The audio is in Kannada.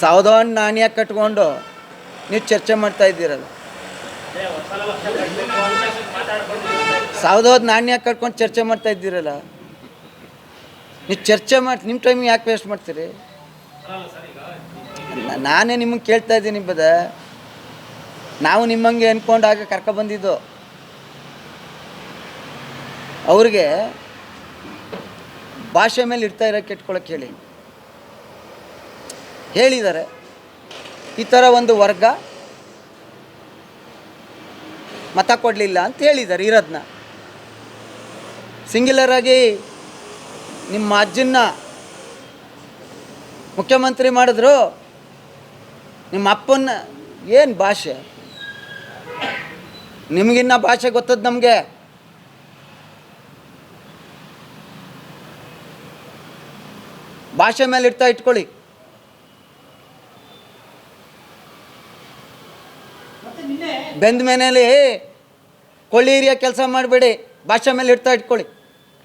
ಸಾವಿರದೊಂದು ನಾಣ್ಯ ಕಟ್ಕೊಂಡು ನೀವು ಚರ್ಚೆ ಮಾಡ್ತಾ ಇದ್ದೀರಲ್ಲ, ಸಾವಿರದೊಂದು ನಾಣ್ಯ ಕಟ್ಕೊಂಡು ಚರ್ಚೆ ಮಾಡ್ತಾ ಇದ್ದೀರಲ್ಲ, ನೀವು ಚರ್ಚೆ ಮಾಡಿ ನಿಮ್ಮ ಟೈಮಿಗೆ ಯಾಕೆ ವೇಸ್ಟ್ ಮಾಡ್ತೀರಿ? ನಾನೇ ನಿಮಗೆ ಕೇಳ್ತಾ ಇದ್ದೀನಿ ನಾವು ನಿಮ್ಮಂಗೆ ಅಂದ್ಕೊಂಡಾಗ ಕರ್ಕೊಬಂದಿದ್ದು. ಅವ್ರಿಗೆ ಭಾಷೆ ಮೇಲೆ ಇಡ್ತಾ ಇರೋಕ್ಕೆ ಇಟ್ಕೊಳಕ್ಕೆ ಹೇಳಿದ್ದಾರೆ. ಈ ಥರ ಒಂದು ವರ್ಗ ಮತ ಕೊಡಲಿಲ್ಲ ಅಂತ ಹೇಳಿದ್ದಾರೆ. ಇರೋದನ್ನ ಸಿಂಗ್ಯುಲರಾಗಿ ನಿಮ್ಮ ಅಜ್ಜನ್ನ ಮುಖ್ಯಮಂತ್ರಿ ಮಾಡಿದ್ರು, ನಿಮ್ಮ ಅಪ್ಪನ್ನ ಏನು ಭಾಷೆ, ನಿಮಗಿನ್ನ ಭಾಷೆ ಗೊತ್ತದ ನಮಗೆ. ಭಾಷೆ ಮೇಲೆ ಇಟ್ಕೊಳ್ಳಿ. ಬೆಂದ ಮನೆಯಲ್ಲಿ ಕೊಳ್ಳಿ ಹಿರಿಯ ಕೆಲಸ ಮಾಡಬೇಡಿ, ಭಾಷೆ ಮೇಲೆ ಇಟ್ಕೊಳ್ಳಿ.